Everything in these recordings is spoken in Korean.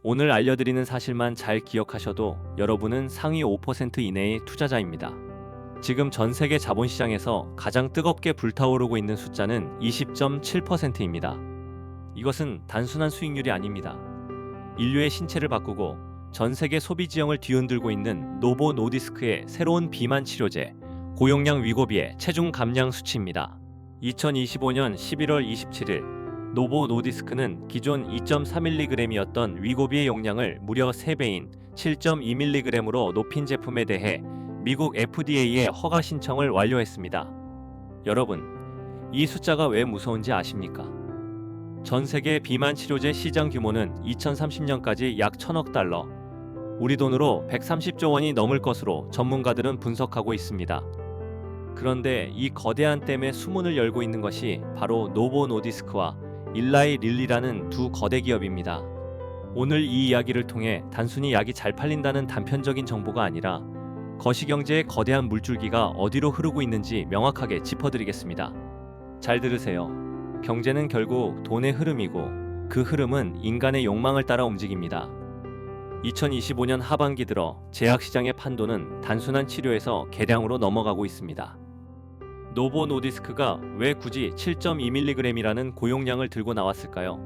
오늘 알려드리는 사실만 잘 기억하셔도 여러분은 상위 5% 이내의 투자자입니다. 지금 전 세계 자본시장에서 가장 뜨겁게 불타오르고 있는 숫자는 20.7%입니다. 이것은 단순한 수익률이 아닙니다. 인류의 신체를 바꾸고 전 세계 소비 지형을 뒤흔들고 있는 노보 노디스크의 새로운 비만 치료제, 고용량 위고비의 체중 감량 수치입니다. 2025년 11월 27일 노보 노디스크는 기존 2.3mg이었던 위고비의 용량을 무려 3배인 7.2mg으로 높인 제품에 대해 미국 FDA에 허가 신청을 완료했습니다. 여러분, 이 숫자가 왜 무서운지 아십니까? 전 세계 비만 치료제 시장 규모는 2030년까지 약 1,000억 달러, 우리 돈으로 130조 원이 넘을 것으로 전문가들은 분석하고 있습니다. 그런데 이 거대한 댐에 수문을 열고 있는 것이 바로 노보 노디스크와 일라이 릴리라는 두 거대 기업입니다. 오늘 이 이야기를 통해 단순히 약이 잘 팔린다는 단편적인 정보가 아니라 거시경제의 거대한 물줄기가 어디로 흐르고 있는지 명확하게 짚어드리겠습니다. 잘 들으세요. 경제는 결국 돈의 흐름이고 그 흐름은 인간의 욕망을 따라 움직입니다. 2025년 하반기 들어 제약시장의 판도는 단순한 치료에서 개량으로 넘어가고 있습니다. 노보 노디스크가 왜 굳이 7.2mg이라는 고용량을 들고 나왔을까요?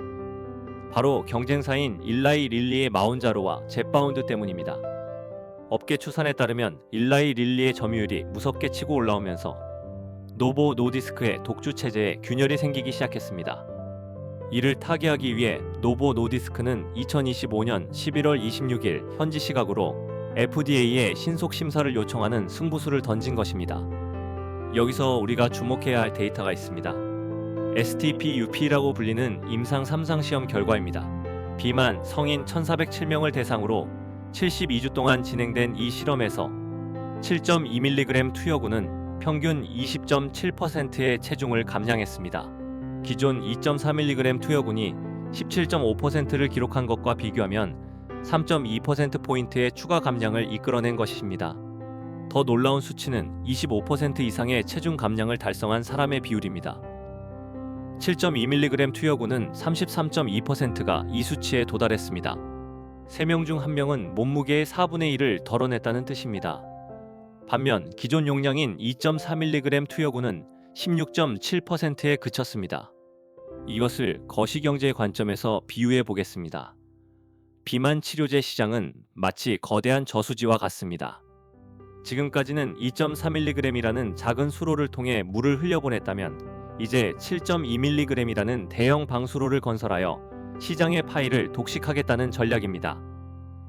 바로 경쟁사인 일라이 릴리의 마운자로와 젯바운드 때문입니다. 업계 추산에 따르면 일라이 릴리의 점유율이 무섭게 치고 올라오면서 노보 노디스크의 독주 체제에 균열이 생기기 시작했습니다. 이를 타개하기 위해 노보 노디스크는 2025년 11월 26일 현지 시각으로 FDA에 신속 심사를 요청하는 승부수를 던진 것입니다. 여기서 우리가 주목해야 할 데이터가 있습니다. STPUP라고 불리는 임상 3상 시험 결과입니다. 비만 성인 1,407명을 대상으로 72주 동안 진행된 이 실험에서 7.2mg 투여군은 평균 20.7%의 체중을 감량했습니다. 기존 2.4mg 투여군이 17.5%를 기록한 것과 비교하면 3.2%포인트의 추가 감량을 이끌어낸 것입니다. 더 놀라운 수치는 25% 이상의 체중 감량을 달성한 사람의 비율입니다. 7.2mg 투여군은 33.2%가 이 수치에 도달했습니다. 3명 중 1명은 몸무게의 4분의 1을 덜어냈다는 뜻입니다. 반면 기존 용량인 2.4mg 투여군은 16.7%에 그쳤습니다. 이것을 거시경제의 관점에서 비유해 보겠습니다. 비만 치료제 시장은 마치 거대한 저수지와 같습니다. 지금까지는 2.4mg이라는 작은 수로를 통해 물을 흘려보냈다면 이제 7.2mg이라는 대형 방수로를 건설하여 시장의 파이를 독식하겠다는 전략입니다.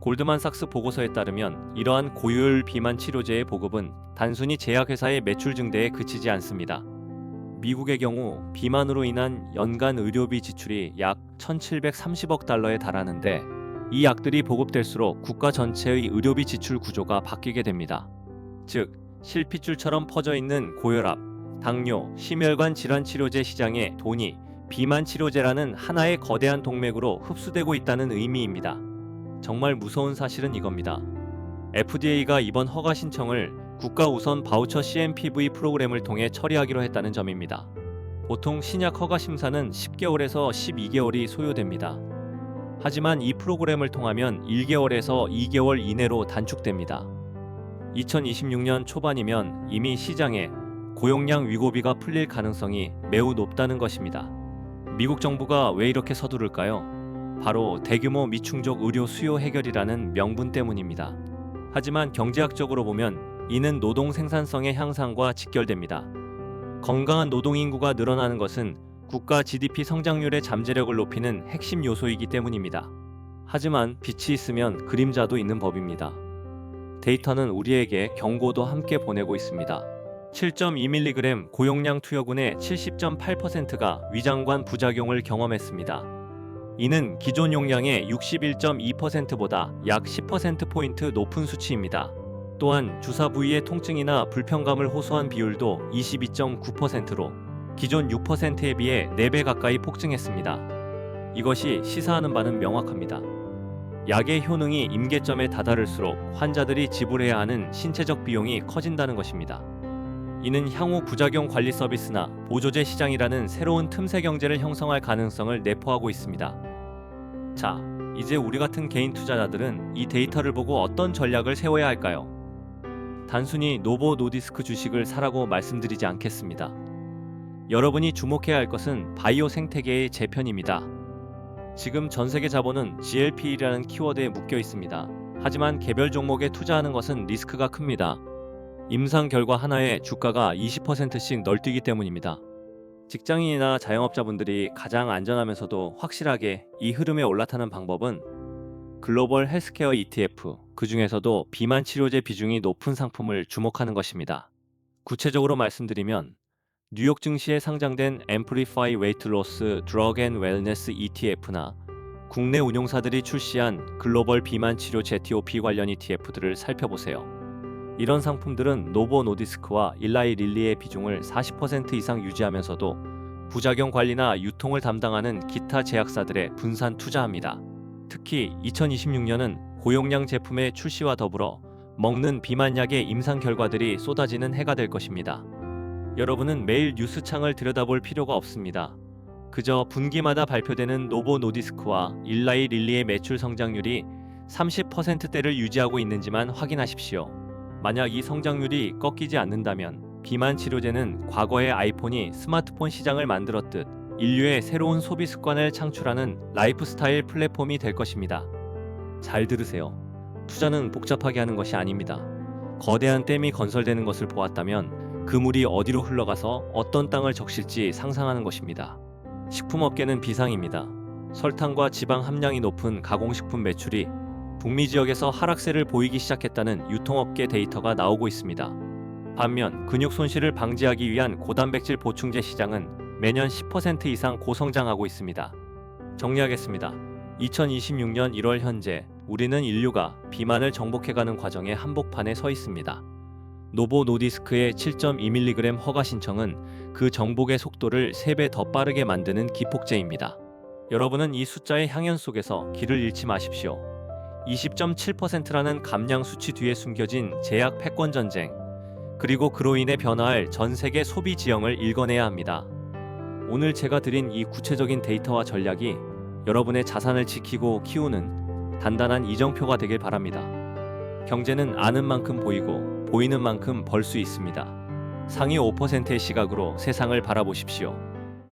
골드만삭스 보고서에 따르면 이러한 고효율 비만 치료제의 보급은 단순히 제약회사의 매출 증대에 그치지 않습니다. 미국의 경우 비만으로 인한 연간 의료비 지출이 약 1,730억 달러에 달하는데 이 약들이 보급될수록 국가 전체의 의료비 지출 구조가 바뀌게 됩니다. 즉, 실핏줄처럼 퍼져 있는 고혈압, 당뇨, 심혈관 질환 치료제 시장에 돈이 비만 치료제라는 하나의 거대한 동맥으로 흡수되고 있다는 의미입니다. 정말 무서운 사실은 이겁니다. FDA가 이번 허가 신청을 국가 우선 바우처 CMPV 프로그램을 통해 처리하기로 했다는 점입니다. 보통 신약 허가 심사는 10개월에서 12개월이 소요됩니다. 하지만 이 프로그램을 통하면 1개월에서 2개월 이내로 단축됩니다. 2026년 초반이면 이미 시장에 고용량 위고비가 풀릴 가능성이 매우 높다는 것입니다. 미국 정부가 왜 이렇게 서두를까요? 바로 대규모 미충족 의료 수요 해결이라는 명분 때문입니다. 하지만 경제학적으로 보면 이는 노동 생산성의 향상과 직결됩니다. 건강한 노동 인구가 늘어나는 것은 국가 GDP 성장률의 잠재력을 높이는 핵심 요소이기 때문입니다. 하지만 빛이 있으면 그림자도 있는 법입니다. 데이터는 우리에게 경고도 함께 보내고 있습니다. 7.2mg 고용량 투여군의 70.8%가 위장관 부작용을 경험했습니다. 이는 기존 용량의 61.2%보다 약 10%포인트 높은 수치입니다. 또한 주사 부위의 통증이나 불편감을 호소한 비율도 22.9%로 기존 6%에 비해 4배 가까이 폭증했습니다. 이것이 시사하는 바는 명확합니다. 약의 효능이 임계점에 다다를수록 환자들이 지불해야 하는 신체적 비용이 커진다는 것입니다. 이는 향후 부작용 관리 서비스나 보조제 시장이라는 새로운 틈새 경제를 형성할 가능성을 내포하고 있습니다. 자, 이제 우리 같은 개인 투자자들은 이 데이터를 보고 어떤 전략을 세워야 할까요? 단순히 노보 노디스크 주식을 사라고 말씀드리지 않겠습니다. 여러분이 주목해야 할 것은 바이오 생태계의 재편입니다. 지금 전 세계 자본은 GLP-1이라는 키워드에 묶여 있습니다. 하지만 개별 종목에 투자하는 것은 리스크가 큽니다. 임상 결과 하나에 주가가 20%씩 널뛰기 때문입니다. 직장인이나 자영업자분들이 가장 안전하면서도 확실하게 이 흐름에 올라타는 방법은 글로벌 헬스케어 ETF, 그 중에서도 비만 치료제 비중이 높은 상품을 주목하는 것입니다. 구체적으로 말씀드리면 뉴욕 증시에 상장된 Amplify Weight Loss Drug and Wellness ETF나 국내 운용사들이 출시한 글로벌 비만 치료 ZOP 관련 ETF들을 살펴보세요. 이런 상품들은 노보 노디스크와 일라이 릴리의 비중을 40% 이상 유지하면서도 부작용 관리나 유통을 담당하는 기타 제약사들에 분산 투자합니다. 특히 2026년은 고용량 제품의 출시와 더불어 먹는 비만약의 임상 결과들이 쏟아지는 해가 될 것입니다. 여러분은 매일 뉴스창을 들여다볼 필요가 없습니다. 그저 분기마다 발표되는 노보 노디스크와 일라이 릴리의 매출 성장률이 30%대를 유지하고 있는지만 확인하십시오. 만약 이 성장률이 꺾이지 않는다면 비만 치료제는 과거의 아이폰이 스마트폰 시장을 만들었듯 인류의 새로운 소비 습관을 창출하는 라이프스타일 플랫폼이 될 것입니다. 잘 들으세요. 투자는 복잡하게 하는 것이 아닙니다. 거대한 댐이 건설되는 것을 보았다면 그 물이 어디로 흘러가서 어떤 땅을 적실지 상상하는 것입니다. 식품업계는 비상입니다. 설탕과 지방 함량이 높은 가공식품 매출이 북미 지역에서 하락세를 보이기 시작했다는 유통업계 데이터가 나오고 있습니다. 반면 근육 손실을 방지하기 위한 고단백질 보충제 시장은 매년 10% 이상 고성장하고 있습니다. 정리하겠습니다. 2026년 1월 현재 우리는 인류가 비만을 정복해가는 과정의 한복판에 서 있습니다. 노보 노디스크의 7.2mg 허가 신청은 그 정복의 속도를 3배 더 빠르게 만드는 기폭제입니다. 여러분은 이 숫자의 향연 속에서 길을 잃지 마십시오. 20.7%라는 감량 수치 뒤에 숨겨진 제약 패권 전쟁, 그리고 그로 인해 변화할 전 세계 소비 지형을 읽어내야 합니다. 오늘 제가 드린 이 구체적인 데이터와 전략이 여러분의 자산을 지키고 키우는 단단한 이정표가 되길 바랍니다. 경제는 아는 만큼 보이고 보이는 만큼 벌 수 있습니다. 상위 5%의 시각으로 세상을 바라보십시오.